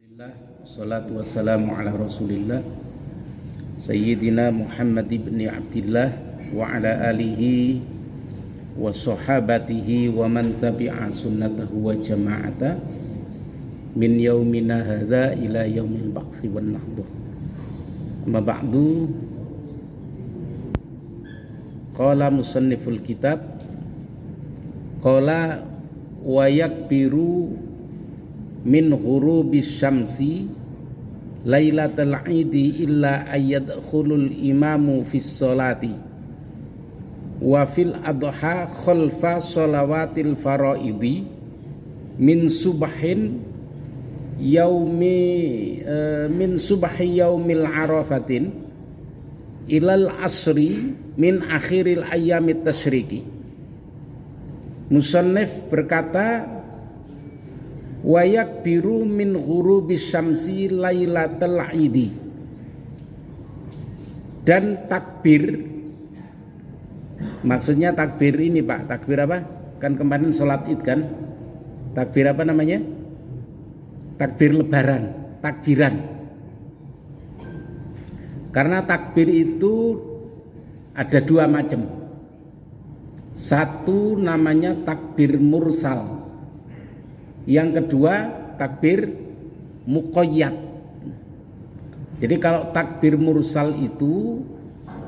Alhamdulillah, salatu wassalamu ala rasulillah Sayyidina Muhammad ibn Abdillah wa ala alihi wa sahabatihi wa man tabi'a sunnatahu wa jama'ata min yaumina hadha ila yaumil ba'thi wan nahdur. Amma ba'du, qala musanniful kitab qala wa yakbiru min ghurubis syamsi lailatul idi illa ayyadkhulul imamu fis sholati wa fil adha khalfa shalawatil faraidi min subahin min subahi yaumil arafatin ilal asri min akhiril ayyamit tasyriki. Musannif berkata, wa yakbiru min ghurubis syamsi lailatul idi, dan takbir, maksudnya takbir ini Pak, takbir apa? Kan kemarin sholat id kan, takbir apa namanya? Takbir lebaran, takbiran. Karena takbir itu ada dua macam. Satu namanya takbir mursal, yang kedua takbir muqayyad. Jadi kalau takbir mursal itu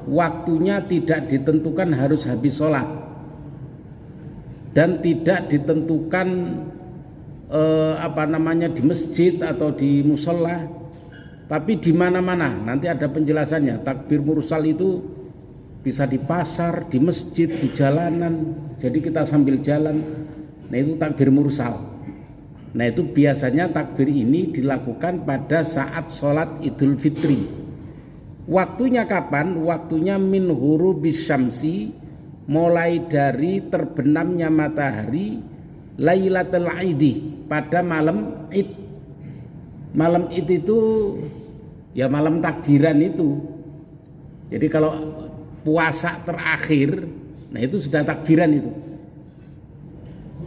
waktunya tidak ditentukan harus habis sholat, dan tidak ditentukan di masjid atau di musola, tapi di mana-mana. Nanti ada penjelasannya. Takbir mursal itu bisa di pasar, di masjid, di jalanan. Jadi kita sambil jalan, nah itu takbir mursal. Nah itu biasanya takbir ini dilakukan pada saat sholat Idul Fitri. Waktunya kapan? Waktunya min ghurubis syamsi, mulai dari terbenamnya matahari, lailatul idi, pada malam id. Malam id itu ya malam takbiran itu. Jadi kalau puasa terakhir, nah itu sudah takbiran itu.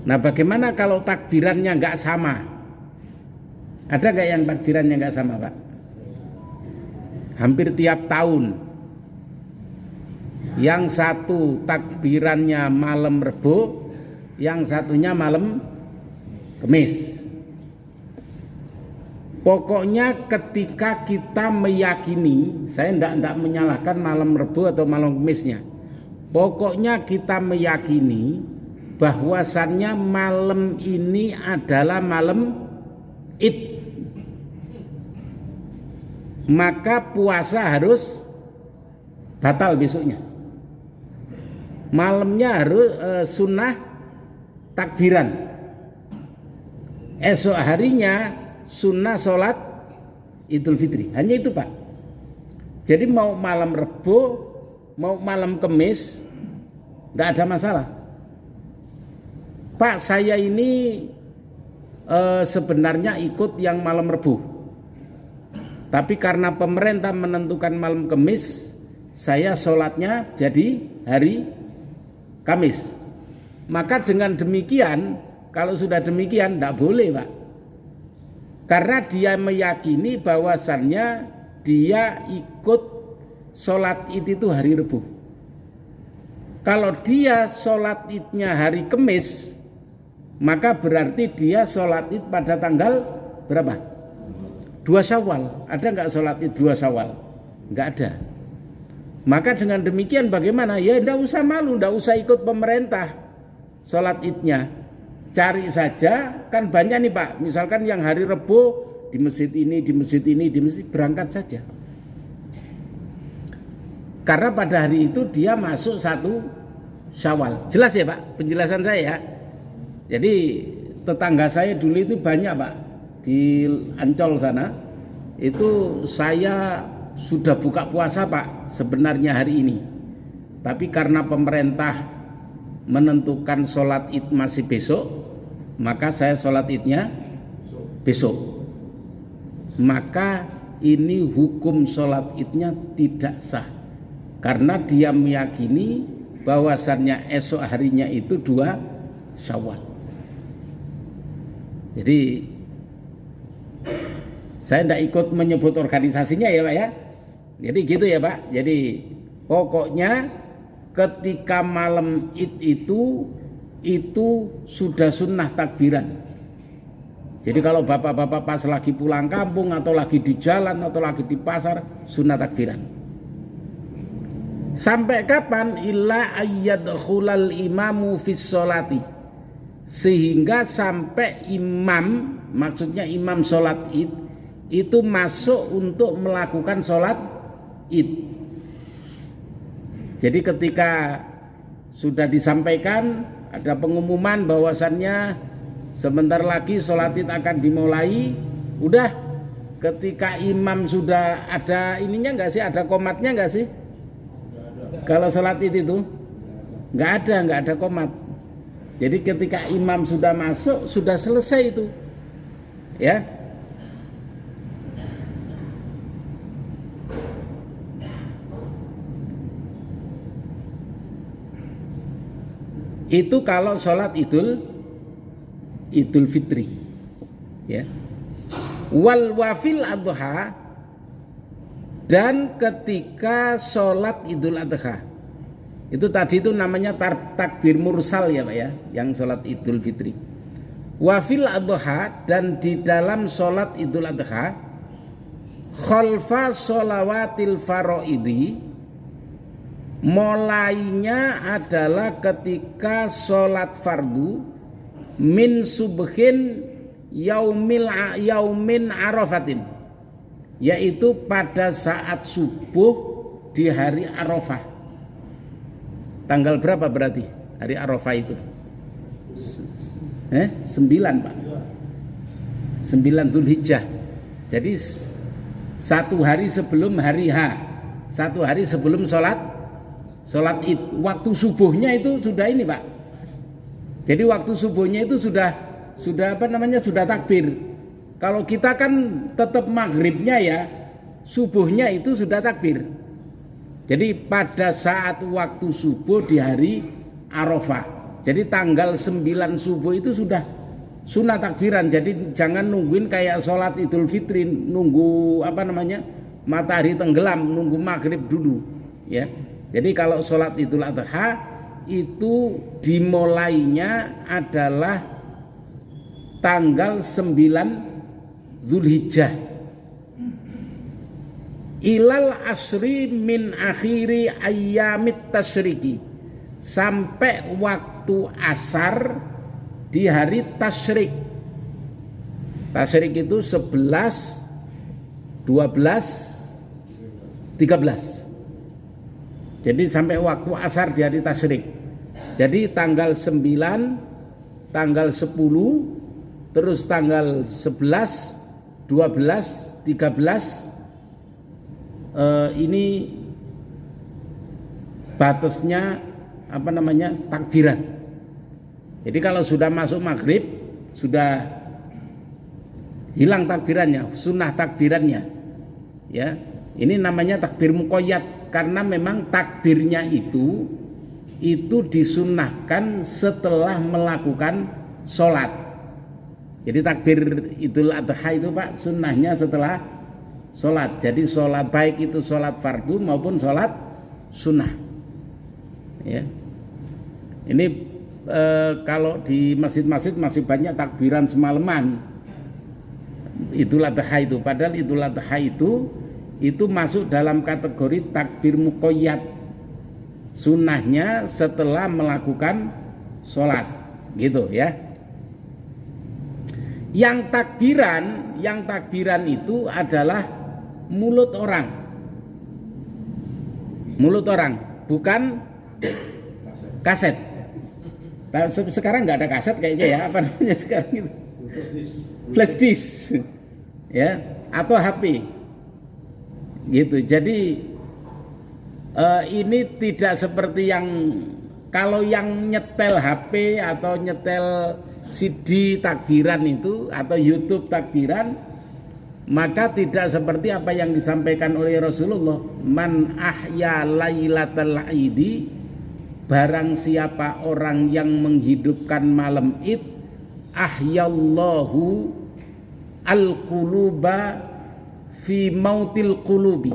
Nah bagaimana kalau takbirannya nggak sama? Ada nggak yang takbirannya nggak sama Pak? Hampir tiap tahun. Yang satu takbirannya malam Rebo, yang satunya malam Kamis. Pokoknya ketika kita meyakini, saya tidak menyalahkan malam Rebo atau malam Kamisnya. Pokoknya kita meyakini bahwasannya malam ini adalah malam Id, maka puasa harus batal besoknya. Malamnya harus sunnah takbiran, esok harinya sunnah sholat Idul Fitri. Hanya itu Pak. Jadi mau malam Rebo, mau malam Kamis, nggak ada masalah. Pak, saya ini sebenarnya ikut yang malam Rebo, tapi karena pemerintah menentukan malam Kamis, saya sholatnya jadi hari Kamis. Maka dengan demikian, kalau sudah demikian tidak boleh Pak, karena dia meyakini bahwasannya dia ikut sholat id itu hari Rebo. Kalau dia sholat idnya hari Kamis, maka berarti dia sholat id pada tanggal berapa? 2 Syawal. Ada nggak sholat id 2 Syawal? Nggak ada. Maka dengan demikian bagaimana? Ya nggak usah malu, nggak usah ikut pemerintah sholat idnya. Cari saja, kan banyak nih Pak. Misalkan yang hari Rebo di masjid ini, di masjid ini, di masjid, berangkat saja. Karena pada hari itu dia masuk 1 Syawal. Jelas ya Pak penjelasan saya ya? Jadi tetangga saya dulu itu banyak Pak, di Ancol sana. Itu saya sudah buka puasa Pak sebenarnya hari ini, tapi karena pemerintah menentukan sholat id masih besok, maka saya sholat idnya besok. Maka ini hukum sholat idnya tidak sah, karena dia meyakini bahwasannya esok harinya itu 2 Syawal. Jadi Saya tidak ikut menyebut organisasinya ya Pak ya. Jadi gitu ya Pak. Jadi pokoknya ketika malam Id itu sudah sunnah takbiran. Jadi kalau bapak-bapak pas lagi pulang kampung atau lagi di jalan atau lagi di pasar, sunnah takbiran. Sampai kapan? Illa ayyadkhulal imamu fis sholati, sehingga sampai imam, maksudnya imam sholat Id itu masuk untuk melakukan sholat Id. Jadi ketika sudah disampaikan, ada pengumuman bahwasannya sebentar lagi sholat Id akan dimulai, udah ketika imam sudah ada ininya nggak sih, ada komatnya nggak sih? Kalau sholat Id itu nggak ada komat. Jadi ketika imam sudah masuk, sudah selesai itu, ya. Itu kalau sholat Idul Fitri, ya. Wal wafil adha, dan ketika sholat Idul Adha, itu tadi itu namanya takbir mursal ya Pak ya, yang sholat Idul Fitri. Wafil adha, dan di dalam sholat Idul Adha, khalfa sholawatil faraidi, mulainya adalah ketika sholat fardu min subhin yaumin arafatin, yaitu pada saat subuh di hari Arafah. Tanggal berapa berarti hari Arafah itu? 9 Pak, 9 Dzulhijjah. Jadi satu hari sebelum hari H, satu hari sebelum sholat Id. Waktu subuhnya itu sudah ini Pak. Jadi waktu subuhnya itu sudah sudah takbir. Kalau kita kan tetap maghribnya ya, subuhnya itu sudah takbir. Jadi pada saat waktu subuh di hari Arafah, jadi tanggal 9 subuh itu sudah sunnah takbiran. Jadi jangan nungguin kayak sholat Idul Fitri, nunggu matahari tenggelam, nunggu maghrib dulu, ya. Jadi kalau sholat Idul Adha itu dimulainya adalah tanggal 9 Dzulhijjah ilal asri min akhiri ayyamit tasyriki, sampai waktu asar di hari tasyrik. Tasyrik itu 11, 12, 13. Jadi sampai waktu asar di hari tasyrik. Jadi tanggal 9, tanggal 10, terus tanggal 11, 12, 13, ini batasnya takbiran. Jadi kalau sudah masuk maghrib, sudah hilang takbirannya, sunnah takbirannya, ya. Ini namanya takbir muqayyad, karena memang takbirnya itu disunnahkan setelah melakukan sholat. Jadi takbir Idul Adha itu Pak, sunnahnya setelah sholat. Jadi sholat baik itu sholat fardu maupun sholat sunnah, ya. Ini kalau di masjid-masjid masih banyak takbiran semalaman Idul Adha itu. Padahal Idul Adha itu masuk dalam kategori takbir muqayyad, sunnahnya setelah melakukan sholat, gitu ya. Yang takbiran itu adalah mulut orang, bukan kaset. Sekarang nggak ada kaset kayaknya ya, apa namanya sekarang itu? Flash disk, ya, atau HP. Gitu. Jadi ini tidak seperti yang kalau yang nyetel HP atau nyetel CD takbiran itu atau YouTube takbiran, maka tidak seperti apa yang disampaikan oleh Rasulullah, man ahya lailatal aidi, barang siapa orang yang menghidupkan malam Id, ahyallahu al-quluba fi mautil qulubi.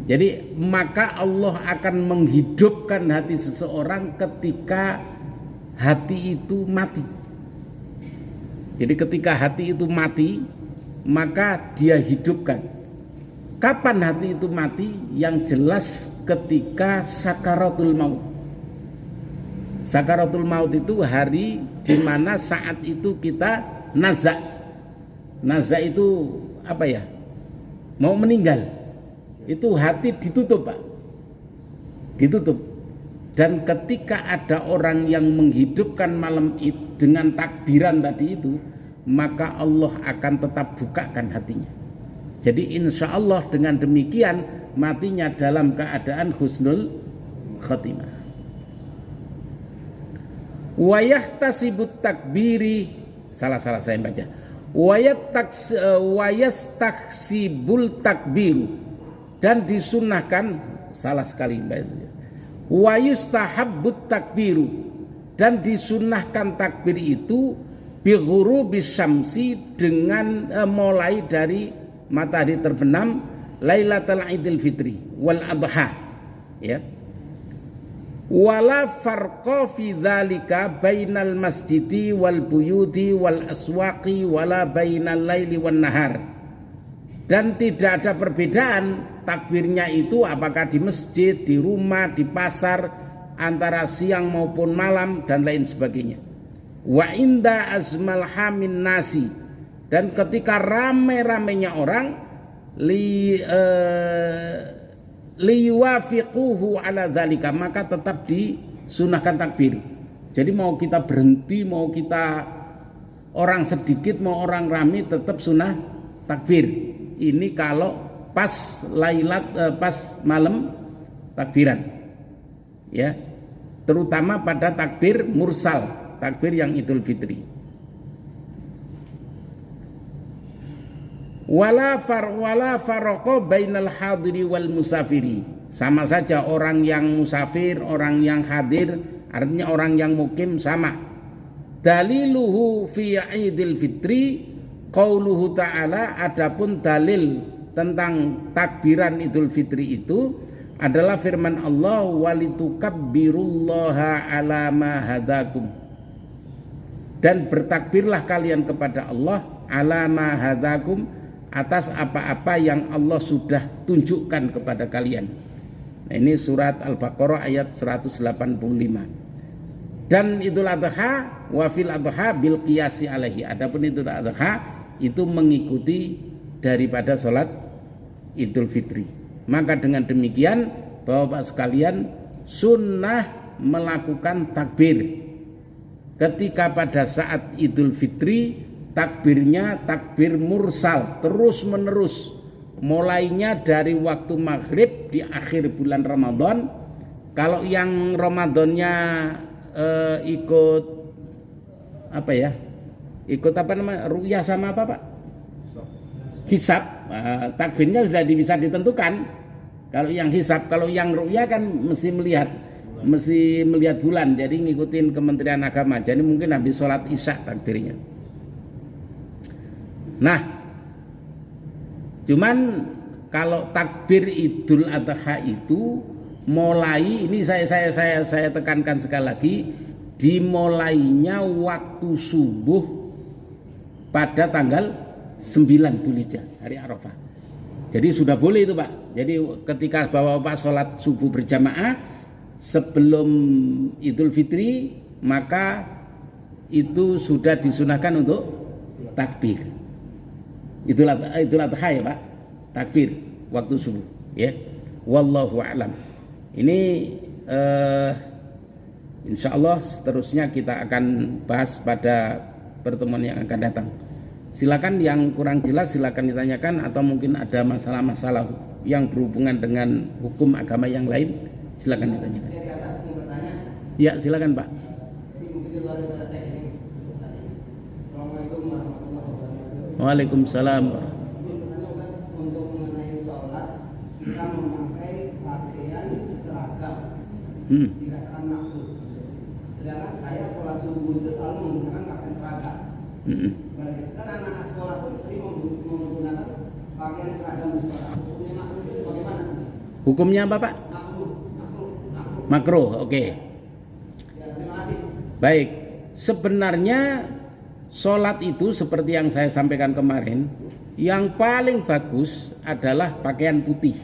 Jadi maka Allah akan menghidupkan hati seseorang ketika hati itu mati. Jadi ketika hati itu mati, maka dia hidupkan. Kapan hati itu mati? Yang jelas ketika sakaratul maut. Sakaratul maut itu hari di mana saat itu kita nazak. Nazak itu apa ya? Mau meninggal. Itu hati ditutup, Pak. Ditutup. Dan ketika ada orang yang menghidupkan malam itu dengan takbiran tadi itu, maka Allah akan tetap bukakan hatinya. Jadi insya Allah dengan demikian matinya dalam keadaan husnul khatimah. Wa yahtasibut takbiri, salah saya baca. Wa yastaksibul takbiru, dan disunahkan, salah sekali baca. Wa yustahabbut takbiru, dan disunahkan takbir itu bi ghurubis syamsi, dengan mulai dari matahari terbenam Lailatul Idul Fitri wal Adha, ya. Wala farqa fi dzalika bainal masjidi wal buyuti wal aswaqi wala bainal laili wan nahar. Dan tidak ada perbedaan takbirnya itu apakah di masjid, di rumah, di pasar, antara siang maupun malam dan lain sebagainya. Wa inda azmal hamin nasi, dan ketika rame-ramenya orang liwafiquhu ala dzalika, maka tetap disunahkan takbir. Jadi mau kita berhenti, mau kita orang sedikit, mau orang rame, tetap sunah takbir. Ini kalau pas pas malam takbiran, ya, terutama pada takbir mursal, takbir yang Idul Fitri. Wala farqa bainal hadiri wal musafiri, sama saja orang yang musafir, orang yang hadir, artinya orang yang mukim sama. Daliluhu fi Idul Fitri qauluhu ta'ala, adapun dalil tentang takbiran Idul Fitri itu adalah firman Allah, walitukabbirullaha ala ma hadakum, dan bertakbirlah kalian kepada Allah ala ma hadakum, atas apa-apa yang Allah sudah tunjukkan kepada kalian. Nah, ini surat Al-Baqarah ayat 185. Dan Idul Adha wa fil adha bil qiyasi alaihi, adapun Idul Adha itu mengikuti daripada sholat Idul Fitri. Maka dengan demikian Bapak sekalian, sunnah melakukan takbir ketika pada saat Idul Fitri. Takbirnya takbir mursal, terus menerus, mulainya dari waktu maghrib di akhir bulan Ramadan. Kalau yang Ramadannya ikut apa ya, ikut apa namanya, ru'yah sama apa Pak? Hisab, takbirnya sudah bisa ditentukan. Kalau yang hisab, kalau yang ru'yah kan mesti melihat bulan, jadi ngikutin Kementerian Agama. Jadi mungkin habis sholat isya takbirnya. Nah, cuman kalau takbir Idul Adha itu mulai, ini saya tekankan sekali lagi, dimulainya waktu subuh pada tanggal 9 Dzulhijjah, hari Arafah. Jadi sudah boleh itu Pak. Jadi ketika Bapak-bapak sholat subuh berjamaah sebelum Idul Fitri, maka itu sudah disunahkan untuk takbir. Idul Adha ya Pak, takbir waktu subuh, ya. Wallahu a'lam. Ini insya Allah seterusnya kita akan bahas pada pertemuan yang akan datang. Silakan yang kurang jelas silakan ditanyakan, atau mungkin ada masalah-masalah yang berhubungan dengan hukum agama yang lain, silakan ditanyakan. Ya, silakan Pak. Waalaikumsalam. Untuk mengenai sholat, kita memakai pakaian seragam, dikatakan makhluk. Sedangkan saya sholat subuh itu selalu menggunakan pakaian seragam. Kan anak-anak sekolah pun sering menggunakan pakaian seragam di sekolah, hukumnya makruh itu bagaimana? Hukumnya apa Pak? Makruh. Makruh, oke. Ya, terima kasih. Baik, sebenarnya sholat itu seperti yang saya sampaikan kemarin, yang paling bagus adalah pakaian putih.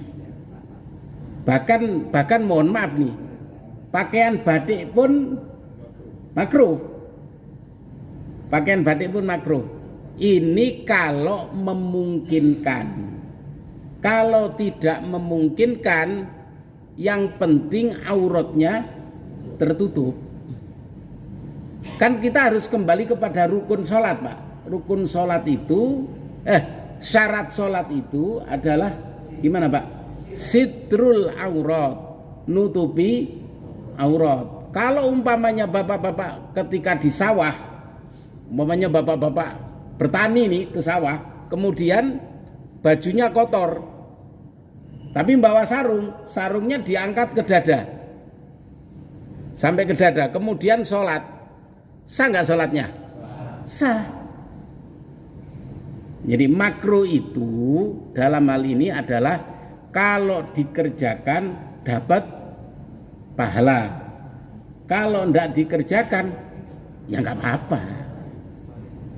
Bahkan mohon maaf nih, pakaian batik pun makruh. Pakaian batik pun makruh. Ini kalau memungkinkan. Kalau tidak memungkinkan, yang penting auratnya tertutup. Kan kita harus kembali kepada rukun sholat Pak. Rukun sholat itu, syarat sholat itu adalah gimana Pak? Sitrul aurat, nutupi aurat. Kalau umpamanya bapak-bapak ketika di sawah, umpamanya bapak-bapak bertani nih ke sawah, kemudian bajunya kotor, tapi bawa sarung, sarungnya diangkat ke dada, sampai ke dada, kemudian sholat, sah nggak sholatnya? Sah. Jadi makruh itu dalam hal ini adalah kalau dikerjakan dapat pahala, kalau tidak dikerjakan ya nggak apa-apa.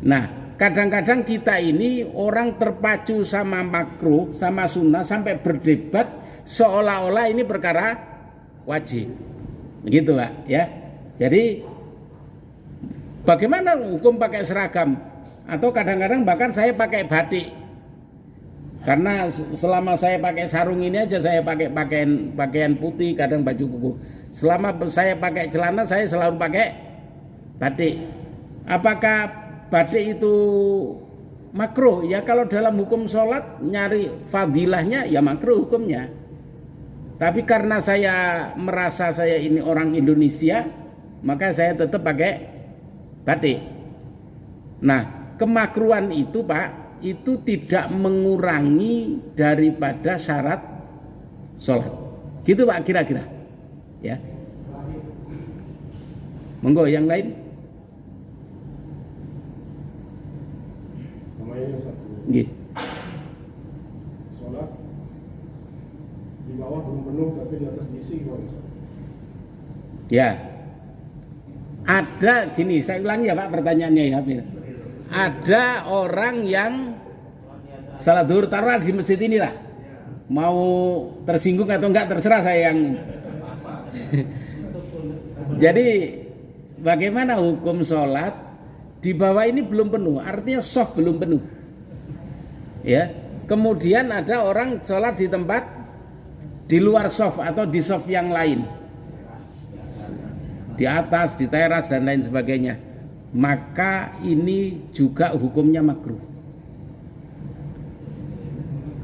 Nah, kadang-kadang kita ini orang terpacu sama makruh, sama sunnah sampai berdebat seolah-olah ini perkara wajib. Begitu Pak ya. Jadi bagaimana hukum pakai seragam? Atau kadang-kadang bahkan saya pakai batik. Karena selama saya pakai sarung ini aja saya pakai pakaian putih, kadang baju kuku. Selama saya pakai celana saya selalu pakai batik. Apakah batik itu makruh? Ya kalau dalam hukum sholat nyari fadilahnya ya makruh hukumnya. Tapi karena saya merasa saya ini orang Indonesia, maka saya tetap pakai batik. Nah, kemakruhan itu Pak, itu tidak mengurangi daripada syarat sholat. Gitu Pak kira-kira. Ya. Monggo yang lain. Namanya satu. Gitu. Sholat di bawah belum penuh tapi di atas diisi gimana Ustaz? Ya. Ada gini, saya ulangi ya Pak pertanyaannya ya. Ada orang yang salat zuhur taruh di masjid inilah, mau tersinggung atau enggak terserah saya yang. Jadi bagaimana hukum sholat di bawah ini belum penuh, artinya soft belum penuh. Ya, kemudian ada orang sholat di tempat di luar soft atau di soft yang lain, di atas, di teras dan lain sebagainya. Maka ini juga hukumnya makruh.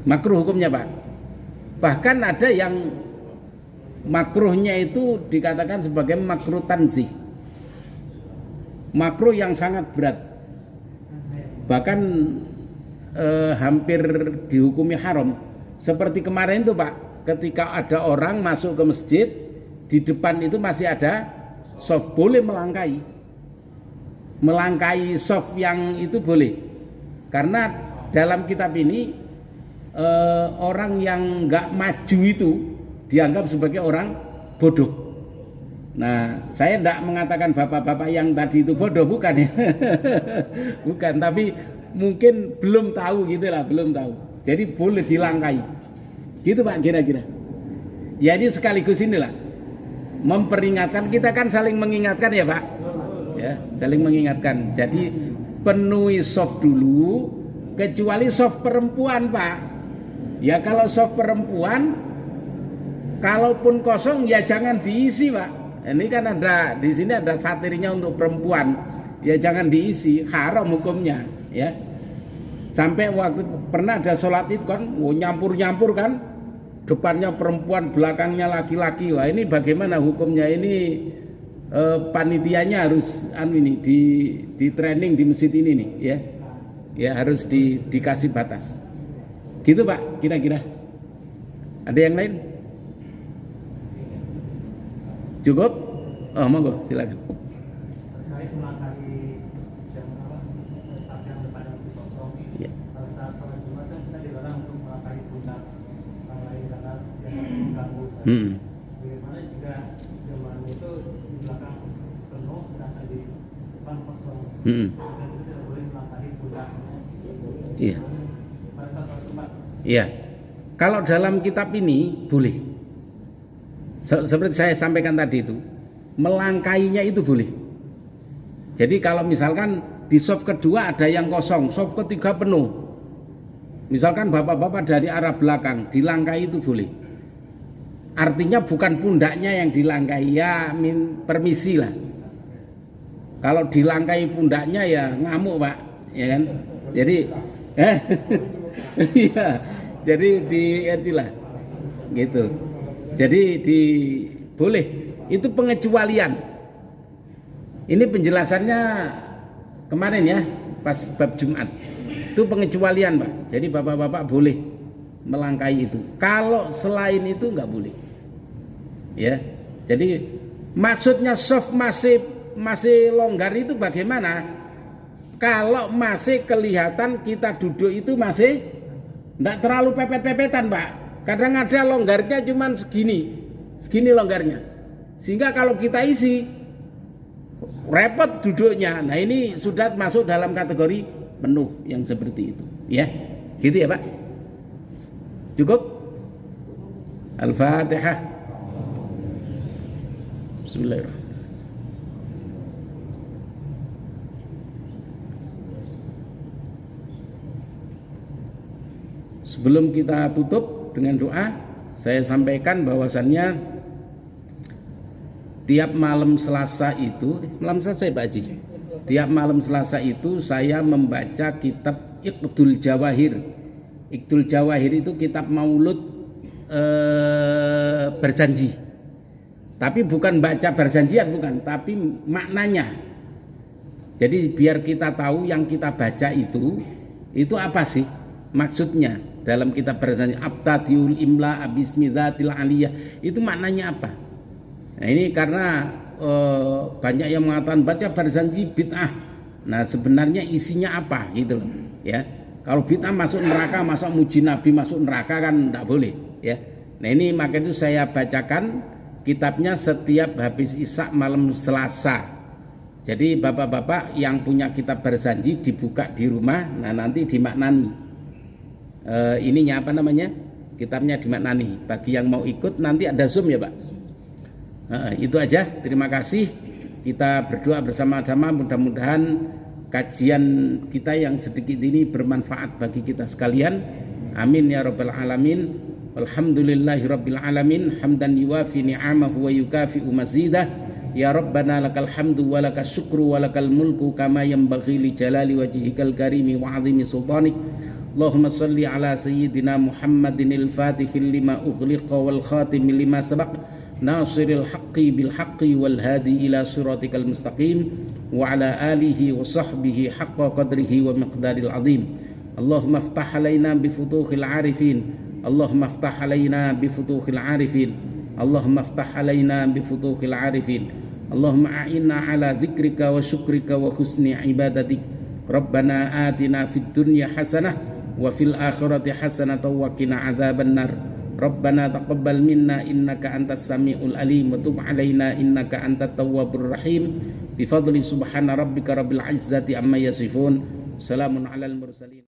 Makruh hukumnya Pak. Bahkan ada yang makruhnya itu dikatakan sebagai makruh tanzih, makruh yang sangat berat. Bahkan hampir dihukumi haram. Seperti kemarin itu Pak, ketika ada orang masuk ke masjid, di depan itu masih ada soft, boleh melangkai soft yang itu boleh. Karena dalam kitab ini orang yang nggak maju itu dianggap sebagai orang bodoh. Nah, saya tidak mengatakan bapak-bapak yang tadi itu bodoh, bukan ya. Bukan, tapi mungkin belum tahu gitulah, belum tahu. Jadi boleh dilangkai. Gitu Pak kira-kira. Jadi sekaligus inilah memperingatkan, kita kan saling mengingatkan ya Pak. Ya, saling mengingatkan. Jadi penuhi soft dulu, kecuali soft perempuan Pak. Ya kalau soft perempuan, kalaupun kosong ya jangan diisi Pak. Ini kan ada di sini ada satirnya untuk perempuan. Ya jangan diisi, haram hukumnya. Ya. Sampai waktu pernah ada sholat itu kan, nyampur-nyampur kan, depannya perempuan, belakangnya laki-laki. Wah ini bagaimana hukumnya ini? Panitianya harus di training di masjid ini nih ya. Ya harus dikasih batas. Gitu Pak, kira-kira. Ada yang lain? Cukup? Oh, monggo, silakan. Terkait melangkahi jam apa? Saat yang depan masih kosong. Ya. Pada saat sholat Jumat kan kita dilarang untuk minta orang lain karena jangan mengganggu. Bagaimana jika jemaah itu di belakang penuh sedangkan di depan kosong, dan itu tidak boleh melangkahi pundaknya. Iya. Pada saat tempat. Iya. Kalau dalam kitab ini boleh. Seperti saya sampaikan tadi itu, melangkainya itu boleh. Jadi kalau misalkan di saf kedua ada yang kosong, saf ketiga penuh. Misalkan bapak-bapak dari arah belakang dilangkai itu boleh. Artinya bukan pundaknya yang dilangkai, ya permisi lah. Kalau dilangkai pundaknya ya ngamuk Pak, ya kan? Jadi iya. Jadi itulah gitu. Jadi boleh. Itu pengecualian. Ini penjelasannya kemarin ya, pas bab Jumat. Itu pengecualian Pak. Jadi bapak-bapak boleh melangkai itu. Kalau selain itu nggak boleh. Ya. Jadi maksudnya soft masih longgar itu bagaimana? Kalau masih kelihatan kita duduk itu masih nggak terlalu pepet-pepetan Pak. Kadang ada longgarnya cuman segini longgarnya. Sehingga kalau kita isi repot duduknya. Nah ini sudah masuk dalam kategori penuh yang seperti itu. Ya, gitu ya Pak. Cukup. Al-Fatihah. Bismillahirrahmanirrahim. Sebelum kita tutup dengan doa, saya sampaikan bahwasannya tiap malam Selasa itu, malam Selasa Pak Haji, tiap malam Selasa itu saya membaca kitab Iqdul Jawahir. Iqdul Jawahir itu kitab maulud berjanji. Tapi bukan baca berjanjian, bukan, tapi maknanya. Jadi biar kita tahu yang kita baca itu apa sih maksudnya dalam kitab berjanji. Abtadiul imla abismizatil aliyah, itu maknanya apa? Nah ini karena banyak yang mengatakan baca berjanji bid'ah. Nah sebenarnya isinya apa gitu loh ya. Kalau bid'ah masuk neraka, masa muji nabi masuk neraka kan tidak boleh ya. Nah ini maka itu saya bacakan kitabnya setiap habis Isya malam Selasa. Jadi bapak-bapak yang punya kitab berjanji dibuka di rumah, nah nanti dimaknani ininya apa namanya, kitabnya dimaknani. Bagi yang mau ikut nanti ada Zoom ya Pak. Itu aja, terima kasih. Kita berdoa bersama-sama, mudah-mudahan kajian kita yang sedikit ini bermanfaat bagi kita sekalian. Amin ya rabbal alamin. Alhamdulillahi rabbil alamin. Hamdan yuwafi ni'amahu wa yukafi'u mazidah. Ya Rabbana lakal hamdu wa lakal syukru wa lakal mulku kama yanbaghi li jalali wajhikal karimi wa azimi sultanik. Allahumma salli ala sayyidina Muhammadin al-fatihil lima ughliqa wal khatimi lima sabaq. Nasiril haqqi bil haqqi wal hadi ila siratikal mustaqim wa ala alihi wa sahbihi haqqa qadrihi wa miqdaril azim. Allahumma aftah alaina bi futuhil arifin. Allahumma aftah alaina bi futuhil arifin. Allahumma aftah alaina bi futuhil arifin. Allahumma a'inna ala dzikrika wa syukrika wa husni ibadatik. Rabbana atina fid dunya hasanah wa fil akhirati hasanah wa qina adzabannar. Rabbana taqabbal minna innaka antas samiul alim wa tub alaina innaka antat tawwabur rahim. Bi fadli subhana rabbika rabbil izzati amma yasifun. Salamun alal mursalin.